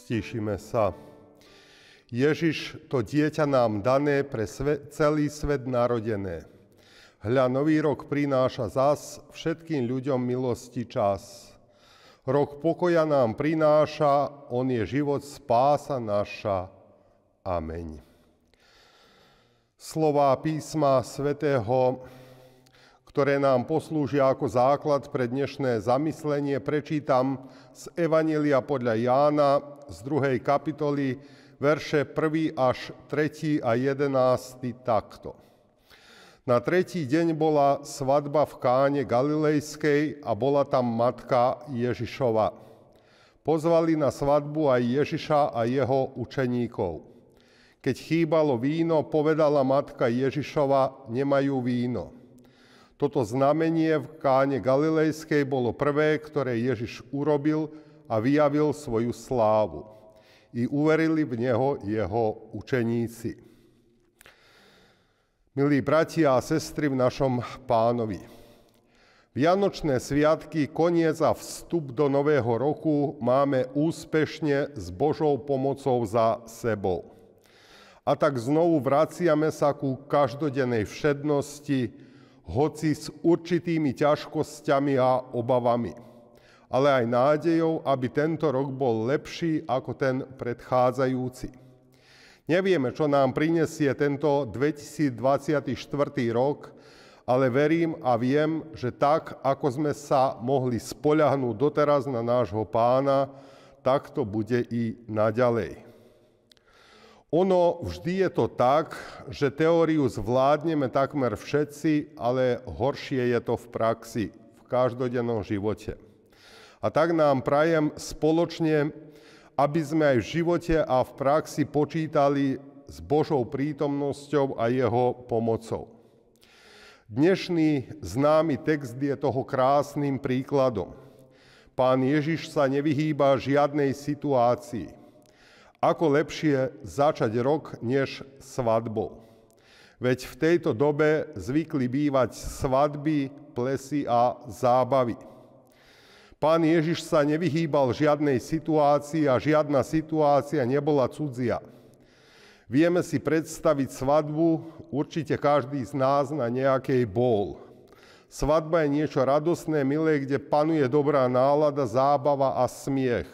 Stíšime sa. Ježiš, to dieťa nám dané, pre celý svet narodené. Hľa, nový rok prináša zas všetkým ľuďom milosti čas. Rok pokoja nám prináša, on je život, spása naša. Ameň. Slová písma svätého, ktoré nám poslúžia ako základ pre dnešné zamyslenie, prečítam z Evanjelia podľa Jána z 2. kapitoly, verše 1. až 3. a 11. takto. Na tretí deň bola svadba v Káne Galilejskej a bola tam matka Ježišova. Pozvali na svadbu aj Ježiša a jeho učeníkov. Keď chýbalo víno, povedala matka Ježišova, nemajú víno. Toto znamenie v Káne Galilejskej bolo prvé, ktoré Ježiš urobil a vyjavil svoju slávu. I uverili v neho jeho učeníci. Milí bratia a sestry v našom Pánovi, Vianočné sviatky, koniec a vstup do nového roku máme úspešne s Božou pomocou za sebou. A tak znovu vraciame sa ku každodennej všednosti, hoci s určitými ťažkosťami a obavami, ale aj nádejou, aby tento rok bol lepší ako ten predchádzajúci. Nevieme, čo nám prinesie tento 2024 rok, ale verím a viem, že tak, ako sme sa mohli spoľahnúť doteraz na nášho Pána, tak to bude i naďalej. Ono vždy je to tak, že teóriu zvládneme takmer všetci, ale horšie je to v praxi, v každodennom živote. A tak nám prajem spoločne, aby sme aj v živote a v praxi počítali s Božou prítomnosťou a jeho pomocou. Dnešný známy text je toho krásnym príkladom. Pán Ježiš sa nevyhýba žiadnej situácii. Ako lepšie začať rok než svadbou? Veď v tejto dobe zvykli bývať svadby, plesy a zábavy. Pán Ježiš sa nevyhýbal žiadnej situácii a žiadna situácia nebola cudzia. Vieme si predstaviť svadbu, určite každý z nás na nejakej bol. Svadba je niečo radostné, milé, kde panuje dobrá nálada, zábava a smiech.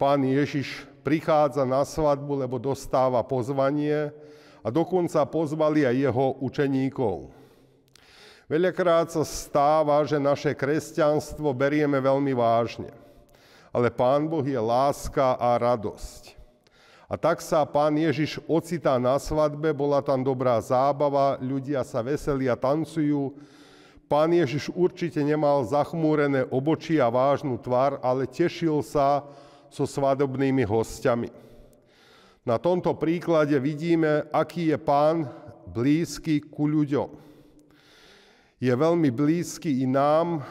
Pán Ježiš prichádza na svadbu, lebo dostáva pozvanie a dokonca pozvali aj jeho učeníkov. Veľakrát sa stáva, že naše kresťanstvo berieme veľmi vážne, ale Pán Boh je láska a radosť. A tak sa Pán Ježiš ocitá na svadbe, bola tam dobrá zábava, ľudia sa veselia, tancujú. Pán Ježiš určite nemal zachmúrené obočí a vážnu tvár, ale tešil sa so svadobnými hostiami. Na tomto príklade vidíme, aký je Pán blízky ku ľuďom. Je veľmi blízky i nám,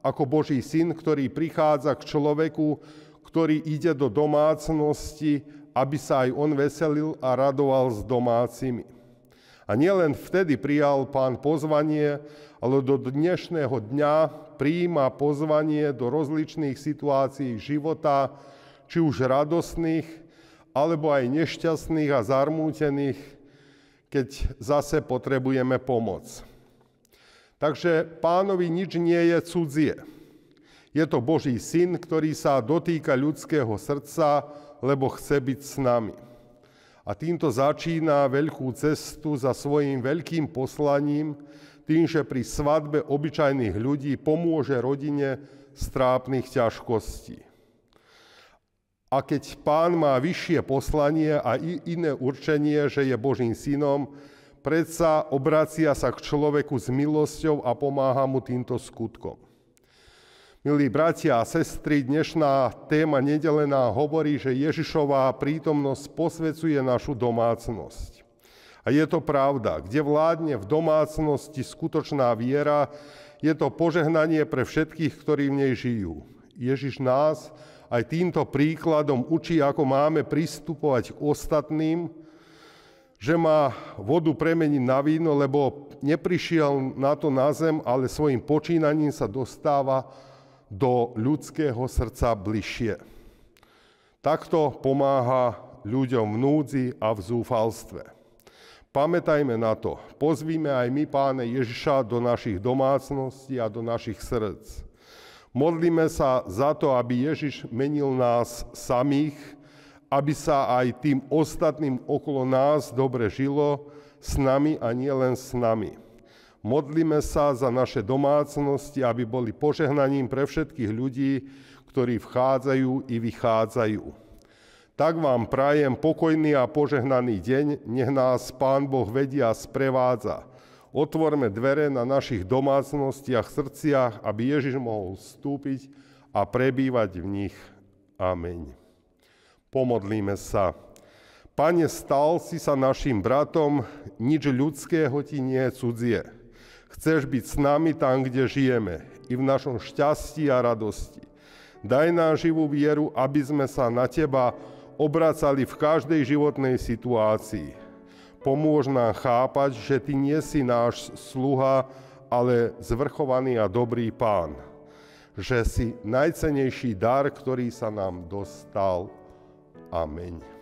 ako Boží syn, ktorý prichádza k človeku, ktorý ide do domácnosti, aby sa aj on veselil a radoval s domácimi. A nielen vtedy prijal Pán pozvanie, ale do dnešného dňa prijíma pozvanie do rozličných situácií života, či už radostných, alebo aj nešťastných a zarmútených, keď zase potrebujeme pomoc. Takže Pánovi nič nie je cudzie. Je to Boží syn, ktorý sa dotýka ľudského srdca, lebo chce byť s nami. A týmto začína veľkú cestu za svojím veľkým poslaním, tým, že pri svadbe obyčajných ľudí pomôže rodine z trápnych ťažkostí. A keď Pán má vyššie poslanie a iné určenie, že je Božím synom, predsa obracia sa k človeku s milosťou a pomáha mu týmto skutkom. Milí bratia a sestry, dnešná téma nedelená hovorí, že Ježišová prítomnosť posvecuje našu domácnosť. A je to pravda, kde vládne v domácnosti skutočná viera, je to požehnanie pre všetkých, ktorí v nej žijú. Ježiš nás aj týmto príkladom učí, ako máme pristupovať k ostatným, že má vodu premeniť na víno, lebo neprišiel na to na zem, ale svojim počínaním sa dostáva do ľudského srdca bližšie. Takto pomáha ľuďom v núdzi a v zúfalstve. Pamätajme na to, pozvíme aj my Pána Ježiša do našich domácností a do našich srdc. Modlíme sa za to, aby Ježiš menil nás samých, aby sa aj tým ostatným okolo nás dobre žilo, s nami a nie len s nami. Modlíme sa za naše domácnosti, aby boli požehnaním pre všetkých ľudí, ktorí vchádzajú i vychádzajú. Tak vám prajem pokojný a požehnaný deň, nech nás Pán Boh vedie a sprevádza. Otvorme dvere na našich domácnostiach, srdciach, aby Ježiš mohol vstúpiť a prebývať v nich. Amen. Pomodlíme sa. Pane, stal si sa našim bratom, nič ľudského ti nie je cudzie. Chceš byť s nami tam, kde žijeme, i v našom šťastí a radosti. Daj nám živú vieru, aby sme sa na teba obracali v každej životnej situácii. Pomôž nám chápať, že ty nie si náš sluha, ale zvrchovaný a dobrý Pán. Že si najcennejší dar, ktorý sa nám dostal. Amen.